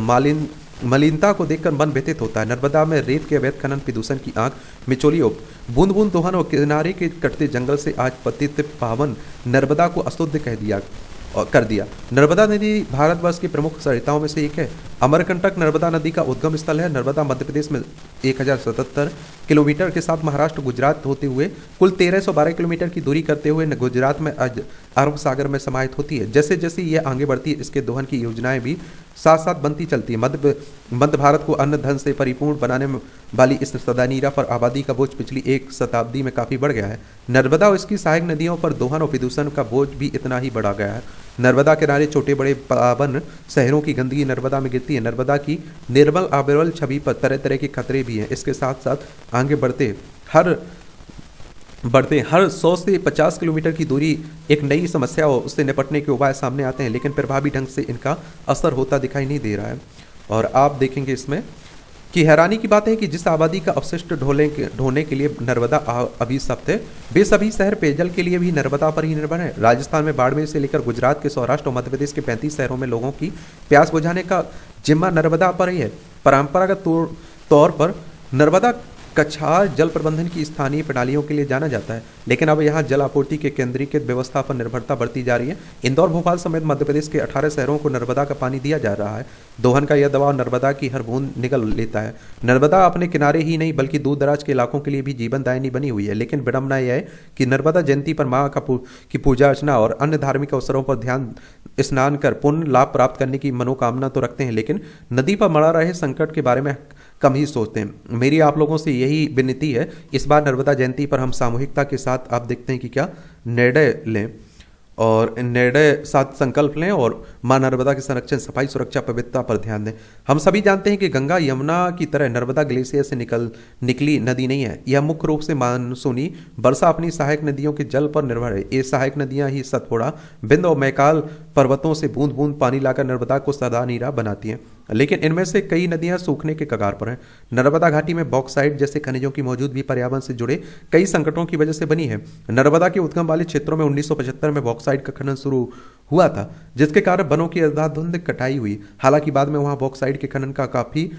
मलिनता को देखकर मन व्यथित होता है। नर्मदा में रेत के अवैध खनन, प्रदूषण की आंख मिचोली और बूंद बूंद दोहन और किनारे के कटते जंगल से आज पतित पावन नर्मदा को अशुद्ध कर दिया। नर्मदा नदी भारतवर्ष की प्रमुख सरिताओं में से एक है। अमरकंटक नर्मदा नदी का उद्गम स्थल है। नर्मदा मध्य प्रदेश में 1077 किलोमीटर के साथ महाराष्ट्र गुजरात होते हुए कुल 1312 किलोमीटर की दूरी करते हुए गुजरात में अरब सागर में समाहित होती है। जैसे जैसे यह आगे बढ़ती है, इसके दोहन की योजनाएं भी साथ साथ बनती चलती है। मध्य भारत को अन्न धन से परिपूर्ण बनाने वाली इस सदा नीरा पर आबादी का बोझ पिछली 1 शताब्दी में काफी बढ़ गया है। नर्मदा और इसकी सहायक नदियों पर दोहन और प्रदूषण का बोझ भी इतना ही बढ़ा गया है। नर्मदा किनारे छोटे बड़े पावन शहरों की गंदगी नर्मदा में गिरती है। नर्मदा की निर्मल अविरल छवि पर तरह तरह के खतरे भी हैं। इसके साथ साथ आगे बढ़ते हर 100 से 50 किलोमीटर की दूरी एक नई समस्या और उससे निपटने के उपाय सामने आते हैं, लेकिन प्रभावी ढंग से इनका असर होता दिखाई नहीं दे रहा है। और आप देखेंगे इसमें कि हैरानी की बात है कि जिस आबादी का अपशिष्ट ढोने के लिए नर्मदा अभिशप्त है, वे सभी शहर पेयजल के लिए भी नर्मदा पर ही निर्भर है। राजस्थान में बाड़मेर से लेकर गुजरात के सौराष्ट्र और मध्य प्रदेश के 35 शहरों में लोगों की प्यास बुझाने का जिम्मा नर्मदा पर ही है। परंपरागत तौर पर नर्मदा कछार जल प्रबंधन की स्थानीय प्रणालियों के लिए जाना जाता है, लेकिन अब यहाँ जल आपूर्ति के केंद्रीकृत व्यवस्था पर निर्भरता बढ़ती जा रही है। इंदौर, भोपाल समेत मध्य प्रदेश के 18 शहरों को नर्मदा का पानी दिया जा रहा है। दोहन का यह दबाव नर्मदा की हर बूंद निगल लेता है। नर्मदा अपने किनारे ही नहीं बल्कि दूर दराज के इलाकों के लिए भी जीवनदायिनी बनी हुई है। लेकिन विडंबना यह है कि नर्मदा जयंती पर माँ की पूजा अर्चना और अन्य धार्मिक अवसरों पर ध्यान स्नान कर पुण्य लाभ प्राप्त करने की मनोकामना तो रखते हैं, लेकिन नदी पर मड़ा रहे संकट के बारे में कम ही सोचते हैं। मेरी आप लोगों से यही विनती है, इस बार नर्मदा जयंती पर हम सामूहिकता के साथ आप देखते हैं कि क्या निर्णय लें और निर्णय साथ संकल्प लें और मां नर्मदा के संरक्षण, सफाई, सुरक्षा, पवित्रता पर ध्यान दें। हम सभी जानते हैं कि गंगा यमुना की तरह नर्मदा ग्लेशियर से निकली नदी नहीं है। यह मुख्य रूप से मानसूनी वर्षा अपनी सहायक नदियों के जल पर निर्भर है। ये सहायक नदियां ही सतपुड़ा, बिंद और मैकाल पर्वतों से बूंद बूंद पानी लाकर नर्मदा को सदा नीरा बनाती हैं, लेकिन इनमें से कई नदियां सूखने के कगार पर हैं। नर्मदा घाटी में बॉक्साइट जैसे खनिजों की मौजूदगी पर्यावरण से जुड़े कई संकटों की वजह से बनी है। नर्मदा के उद्गम वाले क्षेत्रों में 1975 में बॉक्साइट का खनन शुरू हुआ था, जिसके कारण वनों की अंधाधुंध कटाई हुई। हालांकि बाद में वहां बॉक्साइड के खनन का काफी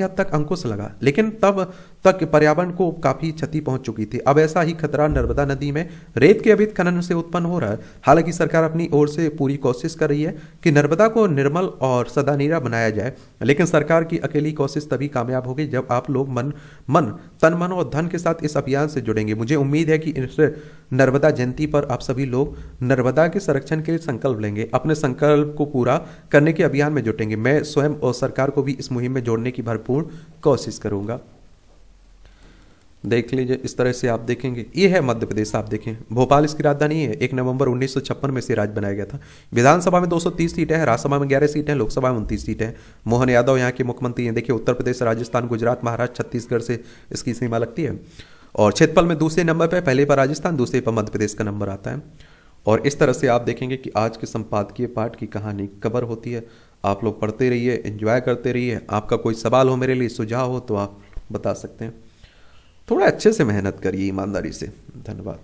हद तक अंकुश लगा, लेकिन तब तक पर्यावरण को काफी क्षति पहुंच चुकी थी। अब ऐसा ही खतरा नर्मदा नदी में रेत के अवैध खनन से उत्पन्न हो रहा है। हालांकि सरकार अपनी ओर से पूरी कोशिश कर रही है कि नर्मदा को निर्मल और सदानीरा बनाया जाए, लेकिन सरकार की अकेली कोशिश तभी कामयाब होगी जब आप लोग तन मन और धन के साथ इस अभियान से जुड़ेंगे। मुझे उम्मीद है कि इस नर्मदा जयंती पर आप सभी लोग नर्मदा के संरक्षण के लिए संकल्प लेंगे, अपने संकल्प को पूरा करने के अभियान में जुटेंगे। मैं स्वयं और सरकार को भी इस मुहिम में जोड़ने की भरपूर कोशिश करूंगा। देख लीजिए, इस तरह से आप देखेंगे, ये है मध्य प्रदेश। आप देखें, भोपाल इसकी राजधानी है। 1 नवंबर 1956 में से राज्य बनाया गया था। विधानसभा में 230 सीटें हैं, राज्यसभा में 11 सीटें हैं, लोकसभा में 29 सीटें हैं। मोहन यादव यहाँ के मुख्यमंत्री हैं। देखिए, उत्तर प्रदेश, राजस्थान, गुजरात, महाराष्ट्र, छत्तीसगढ़ से इसकी सीमा लगती है। और क्षेत्रफल में दूसरे नंबर पर, पहले पर राजस्थान, दूसरे पर मध्य प्रदेश का नंबर आता है। और इस तरह से आप देखेंगे कि आज के संपादकीय पाठ की कहानी कवर होती है। आप लोग पढ़ते रहिए, एंजॉय करते रहिए। आपका कोई सवाल हो, मेरे लिए सुझाव हो, तो आप बता सकते हैं। थोड़ा अच्छे से मेहनत करिए, ईमानदारी से। धन्यवाद।